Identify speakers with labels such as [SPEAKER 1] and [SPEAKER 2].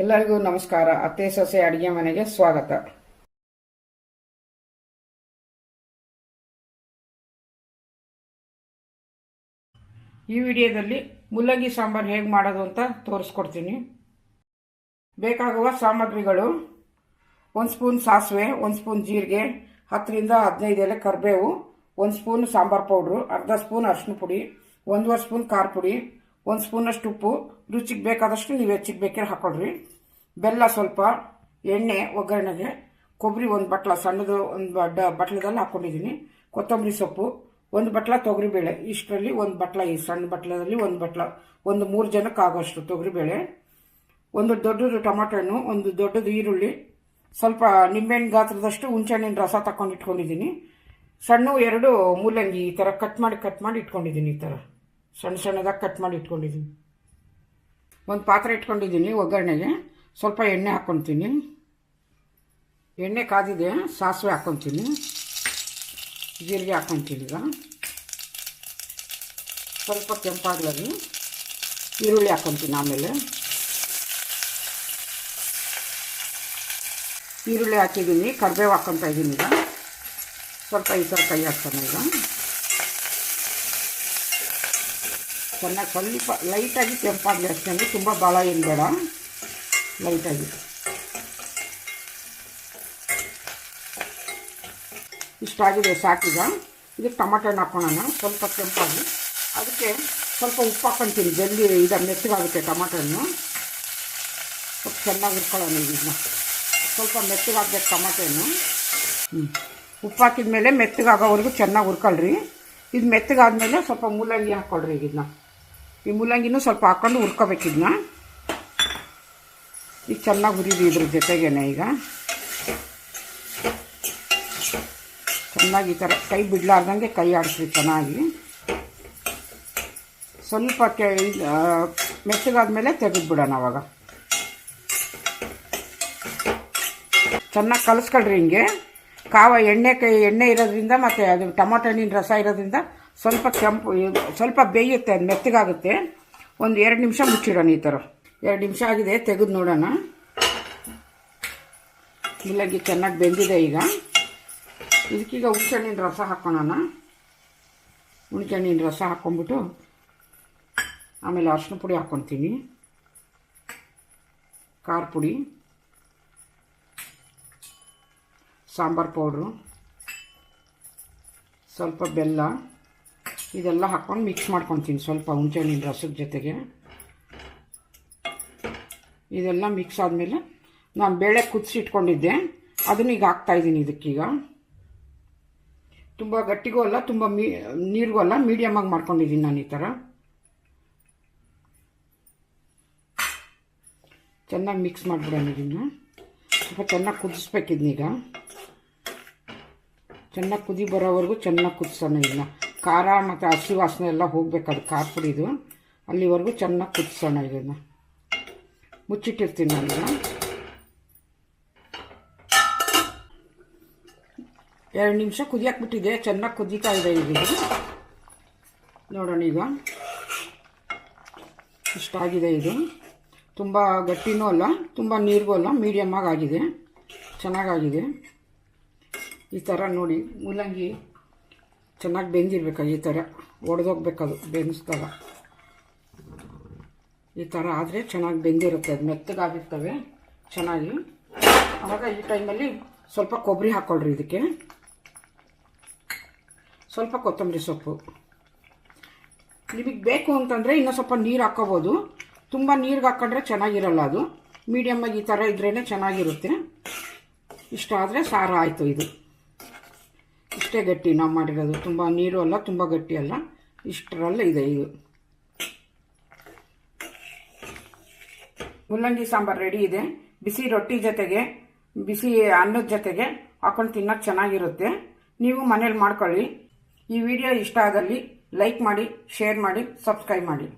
[SPEAKER 1] ಎಲ್ಲರಿಗೂ ನಮಸ್ಕಾರ. ಅತ್ತೆ ಸೊಸೆ ಅಡಿಗೆ ಮನೆಗೆ ಸ್ವಾಗತ. ಈ ವಿಡಿಯೋದಲ್ಲಿ ಮುಲ್ಲಂಗಿ ಸಾಂಬಾರು ಹೇಗೆ ಮಾಡೋದು ಅಂತ ತೋರಿಸ್ಕೊಡ್ತೀನಿ. ಬೇಕಾಗುವ ಸಾಮಗ್ರಿಗಳು: 1 ಸ್ಪೂನ್ ಸಾಸಿವೆ, 1 ಸ್ಪೂನ್ ಜೀರಿಗೆ, 10 ರಿಂದ 15 ಎಲೆ ಕರಿಬೇವು, 1 ಸ್ಪೂನ್ ಸಾಂಬಾರ್ ಪೌಡ್ರು, ಅರ್ಧ ಸ್ಪೂನ್ ಅರಿಶಿನ ಪುಡಿ, 1 ಸ್ಪೂನ್ ಖಾರ ಪುಡಿ, 1 ಸ್ಪೂನಷ್ಟು ಉಪ್ಪು, ರುಚಿಗೆ ಬೇಕಾದಷ್ಟು ನೀವು ಹೆಚ್ಚಿಗೆ ಬೇಕಾದ್ರೆ ಹಾಕೊಳ್ರಿ. ಬೆಲ್ಲ ಸ್ವಲ್ಪ, ಎಣ್ಣೆ ಒಗ್ಗರಣೆಗೆ, ಕೊಬ್ಬರಿ 1 ಬಟ್ಲ ಸಣ್ಣದು ಒಂದು ಬಟ್ಲದಲ್ಲಿ ಹಾಕ್ಕೊಂಡಿದ್ದೀನಿ, ಕೊತ್ತಂಬರಿ ಸೊಪ್ಪು, 1 ಬಟ್ಲ ತೊಗರಿಬೇಳೆ, ಇಷ್ಟರಲ್ಲಿ 1 ಬಟ್ಲ, ಈ ಸಣ್ಣ ಬಟ್ಲದಲ್ಲಿ 1 ಬಟ್ಲ, ಒಂದು 3 ಜನಕ್ಕೆ ಆಗೋಷ್ಟು ತೊಗರಿಬೇಳೆ, 1 ದೊಡ್ಡದು ಟೊಮಾಟೊ ಹಣ್ಣು, 1 ದೊಡ್ಡದು ಈರುಳ್ಳಿ, ಸ್ವಲ್ಪ ನಿಂಬೆಹಣ್ಣು ಗಾತ್ರದಷ್ಟು ಹುಣಸೆಹಣ್ಣಿನ ರಸ ತಗೊಂಡು ಇಟ್ಕೊಂಡಿದ್ದೀನಿ, ಸಣ್ಣ 2 ಮೂಲಂಗಿ ಈ ಥರ ಕಟ್ ಮಾಡಿ ಇಟ್ಕೊಂಡಿದ್ದೀನಿ. ಈ ಥರ ಸಣ್ಣದಾಗಿ ಕಟ್ ಮಾಡಿ ಇಟ್ಕೊಂಡಿದ್ದೀನಿ. ಒಂದು ಪಾತ್ರೆ ಇಟ್ಕೊಂಡಿದ್ದೀನಿ. ಒಗ್ಗರಣೆಗೆ ಸ್ವಲ್ಪ ಎಣ್ಣೆ ಹಾಕ್ಕೊತೀನಿ. ಎಣ್ಣೆ ಕಾದಿದೆ, ಸಾಸಿವೆ ಹಾಕ್ಕೊತೀನಿ, ಜೀರಿಗೆ ಹಾಕ್ಕೊತೀನಿ. ಈಗ ಸ್ವಲ್ಪ ಕೆಂಪಾಗ್ಲಲ್ಲಿ ಈರುಳ್ಳಿ ಹಾಕ್ಕೊತೀನಿ. ಆಮೇಲೆ ಈರುಳ್ಳಿ ಹಾಕಿದ್ದೀನಿ, ಕರಿಬೇವು ಹಾಕ್ಕೊತಾ ಇದ್ದೀನಿ. ಈಗ ಸ್ವಲ್ಪ ಈ ಥರ ಕೈ ಹಾಕ್ತಾನೆ. ಈಗ ಚೆನ್ನಾಗಿ ಸ್ವಲ್ಪ ಲೈಟಾಗಿ ಕೆಂಪಾಗಲಿ ಅಷ್ಟೇ, ತುಂಬ ಭಾಳ ಏನು ಬೇಡ, ಲೈಟಾಗಿ. ಇಷ್ಟಾಗಿದೆ ಸಾಕೀಗ. ಇದಕ್ಕೆ ಟೊಮಾಟೊ ಹಣ್ಣು ಹಾಕ್ಕೊಳ್ಳೋಣ, ಸ್ವಲ್ಪ ಕೆಂಪಾಗಿ. ಅದಕ್ಕೆ ಸ್ವಲ್ಪ ಉಪ್ಪು ಹಾಕ್ಕೊತೀನಿ, ಜಲ್ದಿ ಇದು ಮೆತ್ತಗಾಗುತ್ತೆ ಟೊಮಾಟೊ ಹಣ್ಣು. ಸ್ವಲ್ಪ ಚೆನ್ನಾಗಿ ಹುರ್ಕೊಳ್ಳೋಣ. ಇದನ್ನ ಸ್ವಲ್ಪ ಮೆತ್ತಗಾಗಬೇಕು ಟೊಮಾಟೊ ಹಣ್ಣು. ಉಪ್ಪು ಹಾಕಿದ ಮೇಲೆ ಮೆತ್ತಗಾಗೋವರೆಗೂ ಚೆನ್ನಾಗಿ ಹುರ್ಕೊಳ್ರಿ. ಇದು ಮೆತ್ತಗಾದ್ಮೇಲೆ ಸ್ವಲ್ಪ ಮೂಲಂಗಿ ಹಾಕ್ಕೊಳ್ರಿ. ಇದನ್ನ ಈ ಮೂಲಂಗಿನೂ ಸ್ವಲ್ಪ ಹಾಕ್ಕೊಂಡು ಹುರ್ಕೋಬೇಕು. ಇದನ್ನ ಈಗ ಚೆನ್ನಾಗಿ ಹುರಿದು ಇದ್ರ ಜೊತೆಗೇನೆ ಈಗ ಚೆನ್ನಾಗಿ ಈ ಥರ ಕೈ ಬಿಡಲಾರ್ದಂಗೆ ಕೈ ಆಡಿಸ್ರಿ ಚೆನ್ನಾಗಿ. ಸ್ವಲ್ಪ ಮೆತ್ತಗಾದ್ಮೇಲೆ ತೆಗೆದುಬಿಡೋಣ. ಅವಾಗ ಚೆನ್ನಾಗಿ ಕಲಿಸ್ಕೊಳ್ರಿ. ಹಿಂಗೆ ಎಣ್ಣೆ ಇರೋದ್ರಿಂದ ಮತ್ತು ಅದು ಟೊಮಾಟೊ ಹಣ್ಣಿನ ರಸ ಇರೋದ್ರಿಂದ ಸ್ವಲ್ಪ ಬೇಯುತ್ತೆ, ಅದು ಮೆತ್ತಗಾಗುತ್ತೆ. ಒಂದು 2 ನಿಮಿಷ ಮುಚ್ಚಿಡೋಣ. ಈ ಥರ 2 ನಿಮಿಷ ಆಗಿದೆ, ತೆಗೆದು ನೋಡೋಣ. ಮುಲ್ಲಂಗಿ ಚೆನ್ನಾಗಿ ಬೆಂದಿದೆ. ಈಗ ಇದಕ್ಕೀಗ ಹುಣಸೆಹಣ್ಣಿನ ರಸ ಹಾಕ್ಕೊಳ್ಳೋಣ. ಹುಣಸೆಹಣ್ಣಿನ ರಸ ಹಾಕ್ಕೊಂಬಿಟ್ಟು ಆಮೇಲೆ ಅರಿಶಿನ ಪುಡಿ ಹಾಕ್ಕೊತೀನಿ, ಖಾರ ಪುಡಿ, ಸಾಂಬಾರು ಪೌಡ್ರು, ಸ್ವಲ್ಪ ಬೆಲ್ಲ, ಇದೆಲ್ಲ ಹಾಕ್ಕೊಂಡು ಮಿಕ್ಸ್ ಮಾಡ್ಕೊತೀನಿ. ಸ್ವಲ್ಪ ಹುಣಸೆಹಣ್ಣಿನ ರಸದ ಜೊತೆಗೆ ಇದೆಲ್ಲ ಮಿಕ್ಸ್ ಆದಮೇಲೆ ನಾನು ಬೇಳೆ ಕುದಿಸಿಟ್ಕೊಂಡಿದ್ದೆ, ಅದನ್ನು ಈಗ ಹಾಕ್ತಾಯಿದ್ದೀನಿ. ಇದಕ್ಕೀಗ ತುಂಬ ಗಟ್ಟಿಗೂ ಅಲ್ಲ, ತುಂಬ ನೀರಿಗೂ ಅಲ್ಲ, ಮೀಡಿಯಮಾಗಿ ಮಾಡ್ಕೊಂಡಿದ್ದೀನಿ ನಾನು. ಈ ಥರ ಚೆನ್ನಾಗಿ ಮಿಕ್ಸ್ ಮಾಡಿಬಿಡೋಣ. ಇದನ್ನು ಸ್ವಲ್ಪ ಚೆನ್ನಾಗಿ ಕುದಿಸ್ಬೇಕಿದ್ನೀಗ. ಚೆನ್ನಾಗಿ ಕುದಿ ಬರೋವರೆಗೂ ಚೆನ್ನಾಗಿ ಕುದಿಸೋಣ. ಇದನ್ನ ಖಾರ ಮತ್ತು ಹಸಿ ವಾಸನೆ ಎಲ್ಲ ಹೋಗ್ಬೇಕು, ಅದು ಖಾರ ಪುಡಿದು, ಅಲ್ಲಿವರೆಗೂ ಚೆನ್ನಾಗಿ ಕುದಿಸೋಣ. ಇದನ್ನು ಮುಚ್ಚಿಟ್ಟಿರ್ತೀನಿ ನಾನು. 2 ನಿಮಿಷ ಕುದಿಯಾಕ್ಬಿಟ್ಟಿದೆ, ಚೆನ್ನಾಗಿ ಕುದೀತಾ ಇದೆ. ಈಗ ನೋಡೋಣ. ಈಗ ಇಷ್ಟಾಗಿದೆ. ಇದು ತುಂಬ ಗಟ್ಟಿನೂ ಅಲ್ಲ, ತುಂಬ ನೀರಿಗೂ ಅಲ್ಲ, ಮೀಡಿಯಮ್ಮಾಗಿ ಆಗಿದೆ, ಚೆನ್ನಾಗಾಗಿದೆ. ಈ ಥರ ನೋಡಿ, ಮೂಲಂಗಿ ಚೆನ್ನಾಗಿ ಬೆಂದಿರ್ಬೇಕು. ಈ ಥರ ಒಡೆದೋಗ್ಬೇಕದು ಬೆಂದಿಸ್ದಾಗ. ಈ ಥರ ಆದರೆ ಚೆನ್ನಾಗಿ ಬೆಂದಿರುತ್ತೆ, ಅದು ಮೆತ್ತಗಾಗಿರ್ತವೆ ಚೆನ್ನಾಗಿ. ಆವಾಗ ಈ ಟೈಮಲ್ಲಿ ಸ್ವಲ್ಪ ಕೊಬ್ಬರಿ ಹಾಕ್ಕೊಳ್ರಿ. ಇದಕ್ಕೆ ಸ್ವಲ್ಪ ಕೊತ್ತಂಬರಿ ಸೊಪ್ಪು. ನಿಮಗೆ ಬೇಕು ಅಂತಂದರೆ ಇನ್ನೂ ಸ್ವಲ್ಪ ನೀರು ಹಾಕ್ಕೋಬೋದು. ತುಂಬ ನೀರಿಗೆ ಹಾಕ್ಕೊಂಡ್ರೆ ಚೆನ್ನಾಗಿರಲ್ಲ, ಅದು ಮೀಡಿಯಮ್ಮಾಗಿ ಈ ಥರ ಇದ್ರೇ ಚೆನ್ನಾಗಿರುತ್ತೆ. ಇಷ್ಟ ಆದರೆ ಸಾರು ಆಯಿತು. ಇದು ಇಷ್ಟೇ ಗಟ್ಟಿ ನಾವು ಮಾಡಿರೋದು, ತುಂಬ ನೀರು ಅಲ್ಲ, ತುಂಬ ಗಟ್ಟಿ ಅಲ್ಲ, ಇಷ್ಟರಲ್ಲ ಇದೆ ಇದು. ಮುಲ್ಲಂಗಿ ಸಾಂಬಾರು ರೆಡಿ ಇದೆ. ಬಿಸಿ ರೊಟ್ಟಿ ಜೊತೆಗೆ, ಬಿಸಿ ಅನ್ನದ ಜೊತೆಗೆ ಹಾಕೊಂಡು ತಿನ್ನೋಕ್ಕೆ ಚೆನ್ನಾಗಿರುತ್ತೆ. ನೀವು ಮನೇಲಿ ಮಾಡ್ಕೊಳ್ಳಿ. ಈ ವಿಡಿಯೋ ಇಷ್ಟ ಆದಲ್ಲಿ ಲೈಕ್ ಮಾಡಿ, ಶೇರ್ ಮಾಡಿ, ಸಬ್ಸ್ಕ್ರೈಬ್ ಮಾಡಿ.